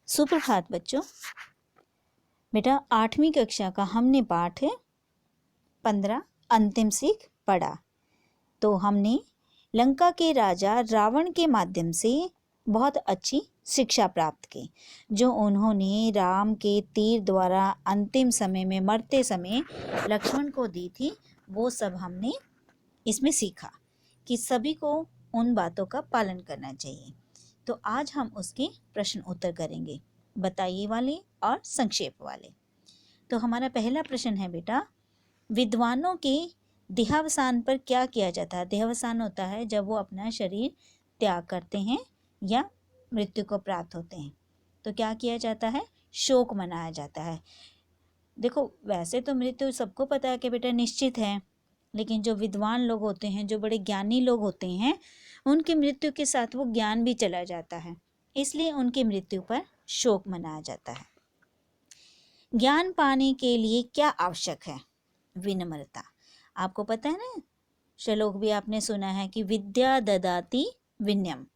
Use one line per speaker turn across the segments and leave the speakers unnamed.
सुप्रभात बच्चों। बेटा 8वीं कक्षा का हमने पाठ 15 अंतिम सीख पढ़ा। तो हमने लंका के राजा रावण के माध्यम से बहुत अच्छी शिक्षा प्राप्त की, जो उन्होंने राम के तीर द्वारा अंतिम समय में मरते समय लक्ष्मण को दी थी। वो सब हमने इसमें सीखा कि सभी को उन बातों का पालन करना चाहिए। तो आज हम उसके प्रश्न उत्तर करेंगे, बताइए वाले और संक्षेप वाले। तो हमारा पहला प्रश्न है बेटा, विद्वानों के देहावसान पर क्या किया जाता है? देहावसान होता है जब वो अपना शरीर त्याग करते हैं या मृत्यु को प्राप्त होते हैं, तो क्या किया जाता है? शोक मनाया जाता है। देखो, वैसे तो मृत्यु सबको पता है कि बेटा निश्चित है, लेकिन जो विद्वान लोग होते हैं, जो बड़े ज्ञानी लोग होते हैं, उनकी मृत्यु के साथ वो ज्ञान भी चला जाता है, इसलिए उनकी मृत्यु पर शोक मनाया जाता है। ज्ञान पाने के लिए क्या आवश्यक है? विनम्रता। आपको पता है ना, श्लोक भी आपने सुना है कि विद्या ददाति विनयम,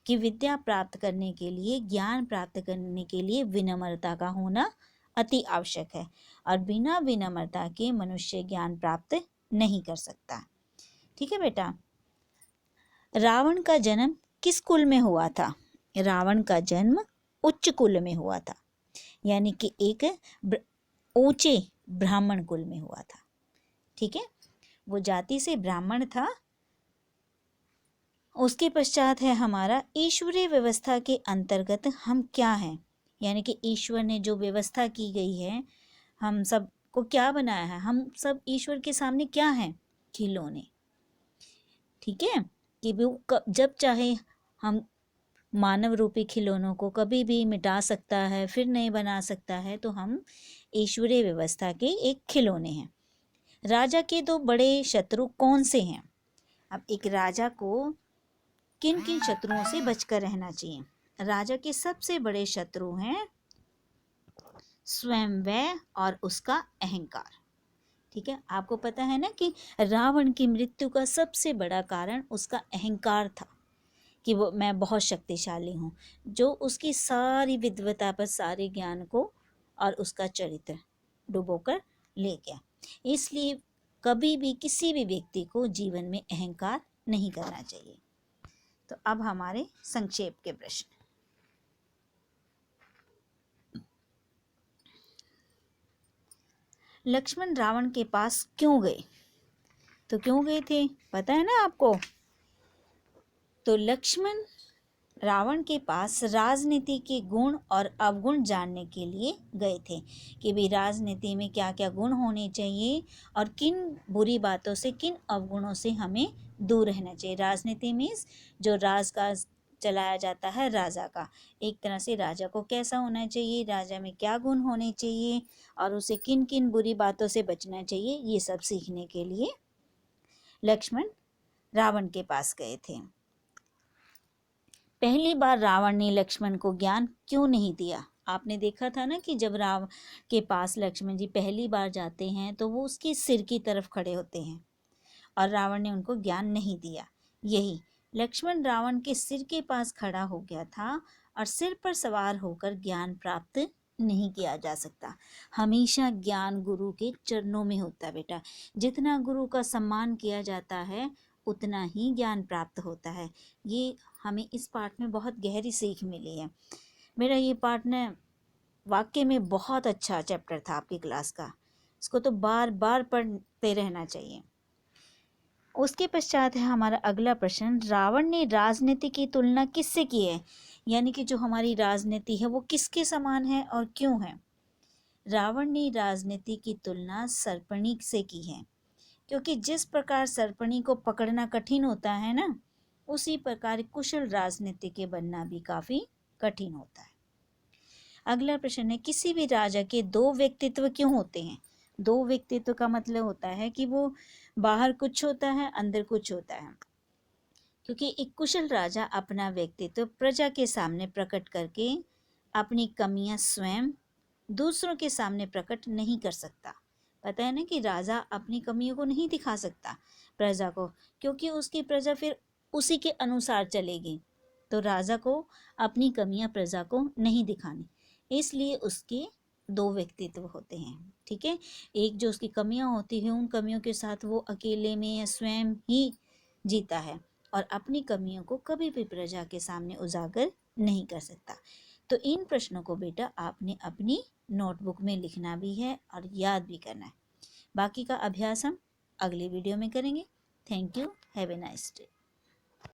कि विद्या प्राप्त करने के लिए, ज्ञान प्राप्त करने के लिए विनम्रता का होना अति आवश्यक है, और बिना विनम्रता के मनुष्य ज्ञान प्राप्त नहीं कर सकता। ठीक है बेटा। रावण का जन्म किस कुल में हुआ था? रावण का जन्म उच्च कुल में हुआ था, यानी कि एक ऊंचे ब्राह्मण कुल में हुआ था। ठीक है, वो जाति से ब्राह्मण था। उसके पश्चात है हमारा ईश्वरीय व्यवस्था के अंतर्गत हम क्या हैं, यानी कि ईश्वर ने जो व्यवस्था की गई है, हम सब को क्या बनाया है? हम सब ईश्वर के सामने क्या हैं? खिलौने। ठीक है, कि वो जब चाहे हम मानव रूपी खिलौनों को कभी भी मिटा सकता है, फिर नहीं बना सकता है, तो हम ईश्वरीय व्यवस्था के एक खिलौने हैं। राजा के दो बड़े शत्रु कौन से हैं? अब एक राजा को किन किन शत्रुओं से बचकर रहना चाहिए? राजा के सबसे बड़े शत्रु हैं स्वयं और उसका अहंकार। ठीक है, आपको पता है ना कि रावण की मृत्यु का सबसे बड़ा कारण उसका अहंकार था, कि वो मैं बहुत शक्तिशाली हूँ, जो उसकी सारी विद्वता पर, सारे ज्ञान को और उसका चरित्र डुबोकर ले गया। इसलिए कभी भी किसी भी व्यक्ति को जीवन में अहंकार नहीं करना चाहिए। तो अब हमारे संक्षेप के प्रश्न। लक्ष्मण रावण के पास क्यों गए? तो क्यों गए थे, पता है ना आपको? तो लक्ष्मण रावण के पास राजनीति के गुण और अवगुण जानने के लिए गए थे, कि भाई राजनीति में क्या क्या गुण होने चाहिए और किन बुरी बातों से, किन अवगुणों से हमें दूर रहना चाहिए। राजनीति में जो राजकाज चलाया जाता है राजा का, एक तरह से राजा को कैसा होना चाहिए, राजा में क्या गुण होने चाहिए और उसे किन किन बुरी बातों से बचना चाहिए, ये सब सीखने के लिए लक्ष्मण रावण के पास गए थे। पहली बार रावण ने लक्ष्मण को ज्ञान क्यों नहीं दिया? आपने देखा था ना कि जब रावण के पास लक्ष्मण जी पहली बार जाते हैं, तो वो उसके सिर की तरफ खड़े होते हैं और रावण ने उनको ज्ञान नहीं दिया। यही लक्ष्मण रावण के सिर के पास खड़ा हो गया था, और सिर पर सवार होकर ज्ञान प्राप्त नहीं किया जा सकता। हमेशा ज्ञान गुरु के चरणों में होता है बेटा। जितना गुरु का सम्मान किया जाता है, उतना ही ज्ञान प्राप्त होता है। ये हमें इस पाठ में बहुत गहरी सीख मिली है। मेरा ये पाठ न वाकई में बहुत अच्छा चैप्टर था आपकी क्लास का। इसको तो बार बार पढ़ते रहना चाहिए। उसके पश्चात है हमारा अगला प्रश्न, रावण ने राजनीति की तुलना किससे की है? यानी कि जो हमारी राजनीति है वो किसके समान है और क्यों है? रावण ने राजनीति की तुलना सर्पणी से की है, क्योंकि जिस प्रकार सर्पणी को पकड़ना कठिन होता है ना, उसी प्रकार कुशल राजनीति के बनना भी काफी कठिन होता है। अगला प्रश्न है, किसी भी राजा के दो व्यक्तित्व क्यों होते हैं? दो व्यक्तित्व का मतलब होता है कि वो बाहर कुछ होता है, अंदर कुछ होता है, क्योंकि एक कुशल राजा अपना व्यक्तित्व प्रजा के सामने प्रकट करके अपनी कमियां स्वयं दूसरों के सामने प्रकट नहीं कर सकता। पता है ना कि राजा अपनी कमियों को नहीं दिखा सकता प्रजा को, क्योंकि उसकी प्रजा फिर उसी के अनुसार चलेगी। तो राजा को अपनी कमियां प्रजा को नहीं दिखानी, इसलिए उसके दो व्यक्तित्व होते हैं। ठीक है, एक जो उसकी कमियां होती हैं उन कमियों के साथ वो अकेले में या स्वयं ही जीता है और अपनी कमियों को कभी भी प्रजा के सामने उजागर नहीं कर सकता। तो इन प्रश्नों को बेटा आपने अपनी नोटबुक में लिखना भी है और याद भी करना है। बाकी का अभ्यास हम अगले वीडियो में करेंगे। Thank you, have a nice day.